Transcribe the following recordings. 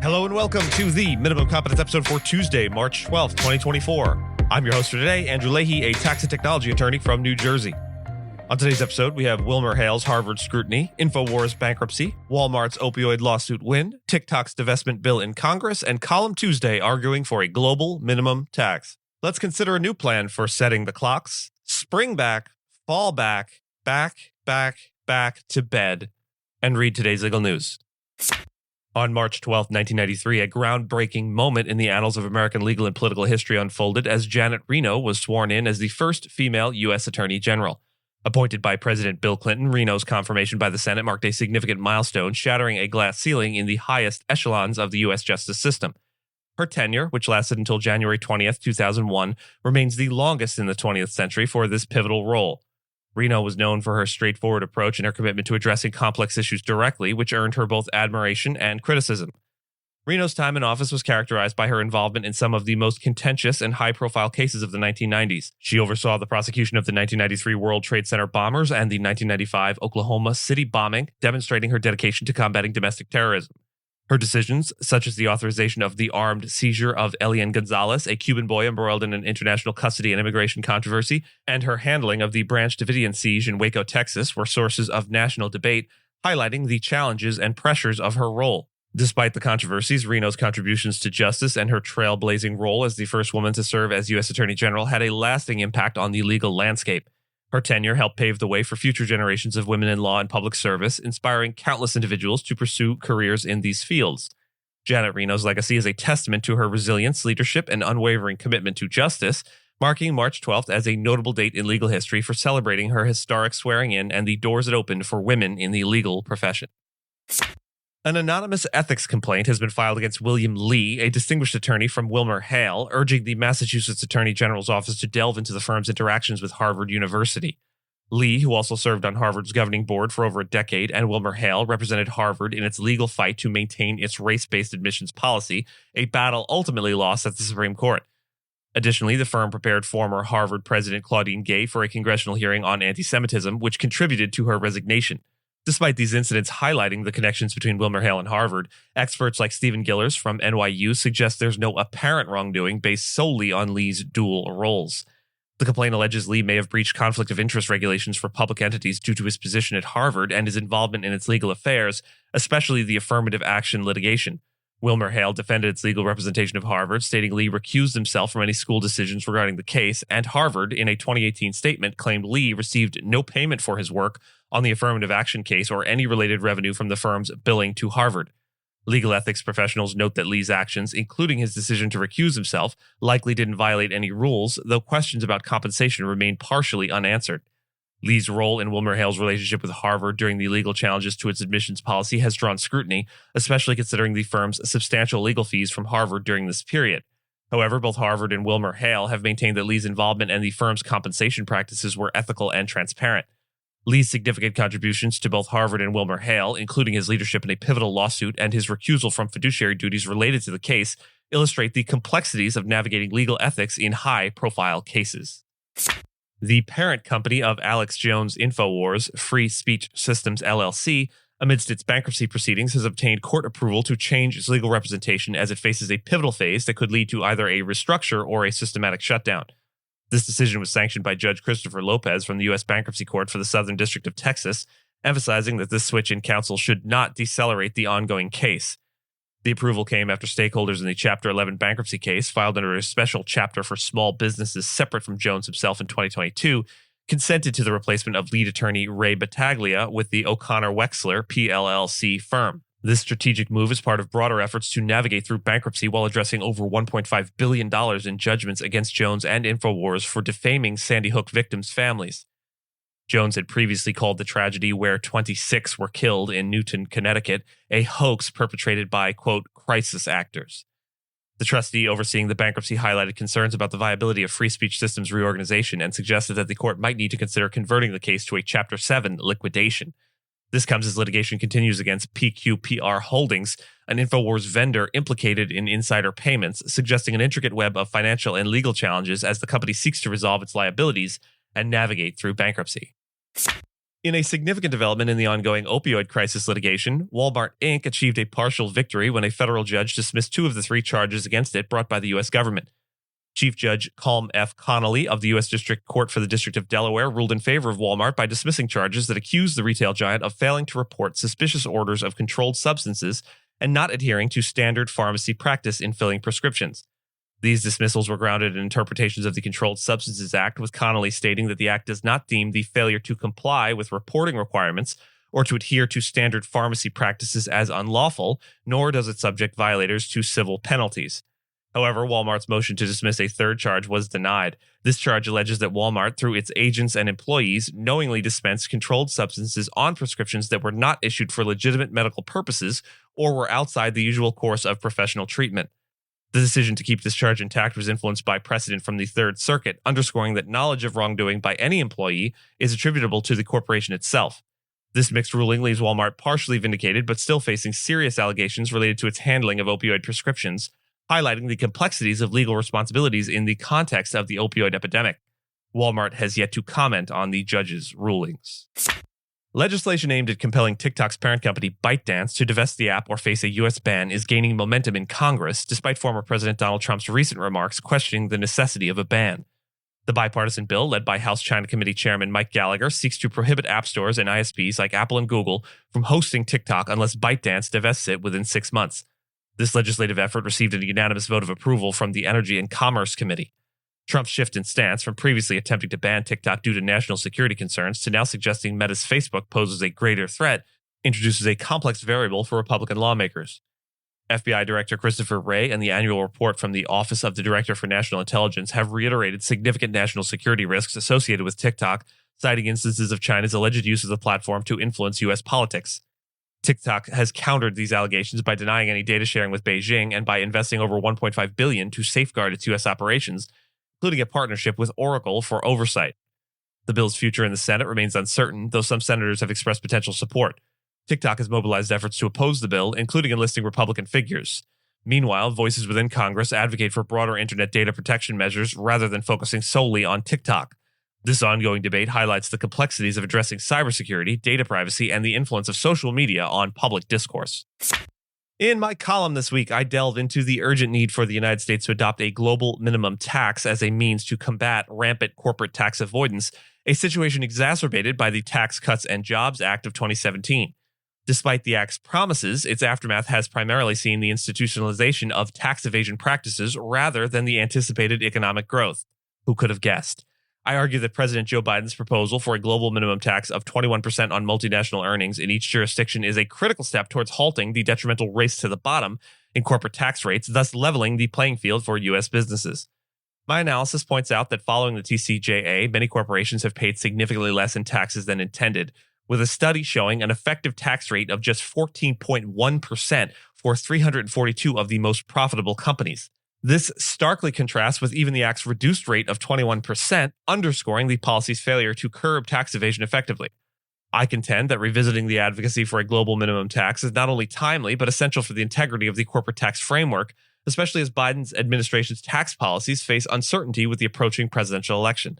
Hello and welcome to the Minimum Competence episode for Tuesday, March 12th, 2024. I'm your host for today, Andrew Leahy, a tax and technology attorney from New Jersey. On today's episode, we have WilmerHale's Harvard scrutiny, InfoWars bankruptcy, Walmart's opioid lawsuit win, TikTok's divestment bill in Congress, and Column Tuesday arguing for a global minimum tax. Let's consider a new plan for setting the clocks. Spring back, fall back, back to bed, and read today's legal news. On March 12, 1993, a groundbreaking moment in the annals of American legal and political history unfolded as Janet Reno was sworn in as the first female U.S. Attorney General. Appointed by President Bill Clinton, Reno's confirmation by the Senate marked a significant milestone, shattering a glass ceiling in the highest echelons of the U.S. justice system. Her tenure, which lasted until January 20th, 2001, remains the longest in the 20th century for this pivotal role. Reno was known for her straightforward approach and her commitment to addressing complex issues directly, which earned her both admiration and criticism. Reno's time in office was characterized by her involvement in some of the most contentious and high-profile cases of the 1990s. She oversaw the prosecution of the 1993 World Trade Center bombers and the 1995 Oklahoma City bombing, demonstrating her dedication to combating domestic terrorism. Her decisions, such as the authorization of the armed seizure of Elián González, a Cuban boy embroiled in an international custody and immigration controversy, and her handling of the Branch Davidian siege in Waco, Texas, were sources of national debate, highlighting the challenges and pressures of her role. Despite the controversies, Reno's contributions to justice and her trailblazing role as the first woman to serve as U.S. Attorney General had a lasting impact on the legal landscape. Her tenure helped pave the way for future generations of women in law and public service, inspiring countless individuals to pursue careers in these fields. Janet Reno's legacy is a testament to her resilience, leadership, and unwavering commitment to justice, marking March 12th as a notable date in legal history for celebrating her historic swearing-in and the doors it opened for women in the legal profession. An anonymous ethics complaint has been filed against William Lee, a distinguished attorney from WilmerHale, urging the Massachusetts Attorney General's office to delve into the firm's interactions with Harvard University. Lee, who also served on Harvard's governing board for over a decade, and WilmerHale represented Harvard in its legal fight to maintain its race-based admissions policy, a battle ultimately lost at the Supreme Court. Additionally, the firm prepared former Harvard President Claudine Gay for a congressional hearing on anti-Semitism, which contributed to her resignation. Despite these incidents highlighting the connections between WilmerHale and Harvard, experts like Stephen Gillers from NYU suggest there's no apparent wrongdoing based solely on Lee's dual roles. The complaint alleges Lee may have breached conflict of interest regulations for public entities due to his position at Harvard and his involvement in its legal affairs, especially the affirmative action litigation. WilmerHale defended its legal representation of Harvard, stating Lee recused himself from any school decisions regarding the case, and Harvard, in a 2018 statement, claimed Lee received no payment for his work on the affirmative action case or any related revenue from the firm's billing to Harvard. Legal ethics professionals note that Lee's actions, including his decision to recuse himself, likely didn't violate any rules, though questions about compensation remain partially unanswered. Lee's role in WilmerHale's relationship with Harvard during the legal challenges to its admissions policy has drawn scrutiny, especially considering the firm's substantial legal fees from Harvard during this period. However, both Harvard and WilmerHale have maintained that Lee's involvement and the firm's compensation practices were ethical and transparent. Lee's significant contributions to both Harvard and WilmerHale, including his leadership in a pivotal lawsuit and his recusal from fiduciary duties related to the case, illustrate the complexities of navigating legal ethics in high-profile cases. The parent company of Alex Jones' InfoWars, Free Speech Systems LLC, amidst its bankruptcy proceedings, has obtained court approval to change its legal representation as it faces a pivotal phase that could lead to either a restructure or a systematic shutdown. This decision was sanctioned by Judge Christopher Lopez from the U.S. Bankruptcy Court for the Southern District of Texas, emphasizing that this switch in counsel should not decelerate the ongoing case. The approval came after stakeholders in the Chapter 11 bankruptcy case, filed under a special chapter for small businesses separate from Jones himself in 2022, consented to the replacement of lead attorney Ray Battaglia with the O'Connor Wexler PLLC firm. This strategic move is part of broader efforts to navigate through bankruptcy while addressing over $1.5 billion in judgments against Jones and InfoWars for defaming Sandy Hook victims' families. Jones had previously called the tragedy where 26 were killed in Newton, Connecticut, a hoax perpetrated by, quote, crisis actors. The trustee overseeing the bankruptcy highlighted concerns about the viability of free speech systems reorganization and suggested that the court might need to consider converting the case to a Chapter 7 liquidation. This comes as litigation continues against PQPR Holdings, an InfoWars vendor implicated in insider payments, suggesting an intricate web of financial and legal challenges as the company seeks to resolve its liabilities and navigate through bankruptcy. In a significant development in the ongoing opioid crisis litigation, Walmart Inc. achieved a partial victory when a federal judge dismissed 2 of the 3 charges against it brought by the U.S. government. Chief Judge Colm F. Connolly of the U.S. District Court for the District of Delaware ruled in favor of Walmart by dismissing charges that accused the retail giant of failing to report suspicious orders of controlled substances and not adhering to standard pharmacy practice in filling prescriptions. These dismissals were grounded in interpretations of the Controlled Substances Act, with Connolly stating that the act does not deem the failure to comply with reporting requirements or to adhere to standard pharmacy practices as unlawful, nor does it subject violators to civil penalties. However, Walmart's motion to dismiss a 3rd charge was denied. This charge alleges that Walmart, through its agents and employees, knowingly dispensed controlled substances on prescriptions that were not issued for legitimate medical purposes or were outside the usual course of professional treatment. The decision to keep this charge intact was influenced by precedent from the Third Circuit, underscoring that knowledge of wrongdoing by any employee is attributable to the corporation itself. This mixed ruling leaves Walmart partially vindicated but still facing serious allegations related to its handling of opioid prescriptions, highlighting the complexities of legal responsibilities in the context of the opioid epidemic. Walmart has yet to comment on the judge's rulings. Legislation aimed at compelling TikTok's parent company ByteDance to divest the app or face a U.S. ban is gaining momentum in Congress, despite former President Donald Trump's recent remarks questioning the necessity of a ban. The bipartisan bill, led by House China Committee Chairman Mike Gallagher, seeks to prohibit app stores and ISPs like Apple and Google from hosting TikTok unless ByteDance divests it within 6 months. This legislative effort received a unanimous vote of approval from the Energy and Commerce Committee. Trump's shift in stance from previously attempting to ban TikTok due to national security concerns to now suggesting Meta's Facebook poses a greater threat introduces a complex variable for Republican lawmakers. FBI Director Christopher Wray and the annual report from the Office of the Director for National Intelligence have reiterated significant national security risks associated with TikTok, citing instances of China's alleged use of the platform to influence U.S. politics. TikTok has countered these allegations by denying any data sharing with Beijing and by investing over $1.5 billion to safeguard its U.S. operations, including a partnership with Oracle for oversight. The bill's future in the Senate remains uncertain, though some senators have expressed potential support. TikTok has mobilized efforts to oppose the bill, including enlisting Republican figures. Meanwhile, voices within Congress advocate for broader internet data protection measures rather than focusing solely on TikTok. This ongoing debate highlights the complexities of addressing cybersecurity, data privacy, and the influence of social media on public discourse. In my column this week, I delve into the urgent need for the United States to adopt a global minimum tax as a means to combat rampant corporate tax avoidance, a situation exacerbated by the Tax Cuts and Jobs Act of 2017. Despite the act's promises, its aftermath has primarily seen the institutionalization of tax evasion practices rather than the anticipated economic growth. Who could have guessed? I argue that President Joe Biden's proposal for a global minimum tax of 21% on multinational earnings in each jurisdiction is a critical step towards halting the detrimental race to the bottom in corporate tax rates, thus leveling the playing field for U.S. businesses. My analysis points out that following the TCJA, many corporations have paid significantly less in taxes than intended, with a study showing an effective tax rate of just 14.1% for 342 of the most profitable companies. This starkly contrasts with even the Act's reduced rate of 21%, underscoring the policy's failure to curb tax evasion effectively. I contend that revisiting the advocacy for a global minimum tax is not only timely, but essential for the integrity of the corporate tax framework, especially as Biden's administration's tax policies face uncertainty with the approaching presidential election.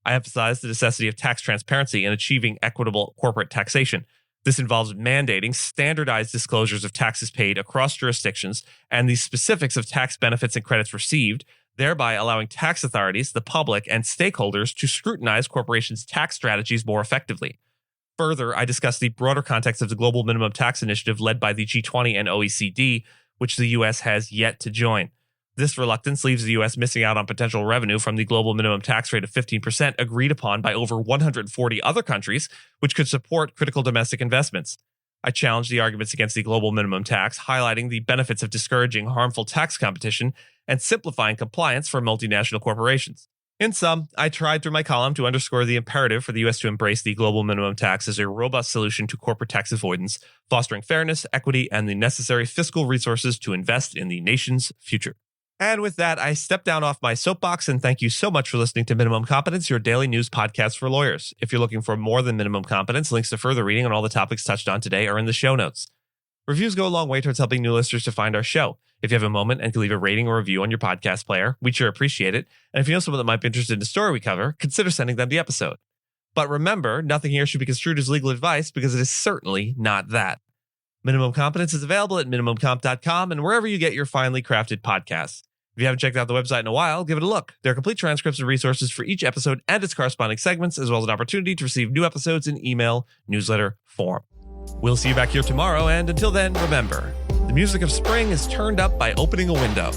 I emphasize the necessity of tax transparency in achieving equitable corporate taxation. This involves mandating standardized disclosures of taxes paid across jurisdictions and the specifics of tax benefits and credits received, thereby allowing tax authorities, the public, and stakeholders to scrutinize corporations' tax strategies more effectively. Further, I discuss the broader context of the Global Minimum Tax Initiative led by the G20 and OECD, which the U.S. has yet to join. This reluctance leaves the U.S. missing out on potential revenue from the global minimum tax rate of 15% agreed upon by over 140 other countries, which could support critical domestic investments. I challenge the arguments against the global minimum tax, highlighting the benefits of discouraging harmful tax competition and simplifying compliance for multinational corporations. In sum, I tried through my column to underscore the imperative for the U.S. to embrace the global minimum tax as a robust solution to corporate tax avoidance, fostering fairness, equity, and the necessary fiscal resources to invest in the nation's future. And with that, I step down off my soapbox and thank you so much for listening to Minimum Competence, your daily news podcast for lawyers. If you're looking for more than minimum competence, links to further reading on all the topics touched on today are in the show notes. Reviews go a long way towards helping new listeners to find our show. If you have a moment and can leave a rating or review on your podcast player, we'd sure appreciate it. And if you know someone that might be interested in the story we cover, consider sending them the episode. But remember, nothing here should be construed as legal advice because it is certainly not that. Minimum Competence is available at minimumcomp.com and wherever you get your finely crafted podcasts. If you haven't checked out the website in a while, give it a look. There are complete transcripts and resources for each episode and its corresponding segments, as well as an opportunity to receive new episodes in email, newsletter form. We'll see you back here tomorrow, and until then, remember, the music of spring is turned up by opening a window.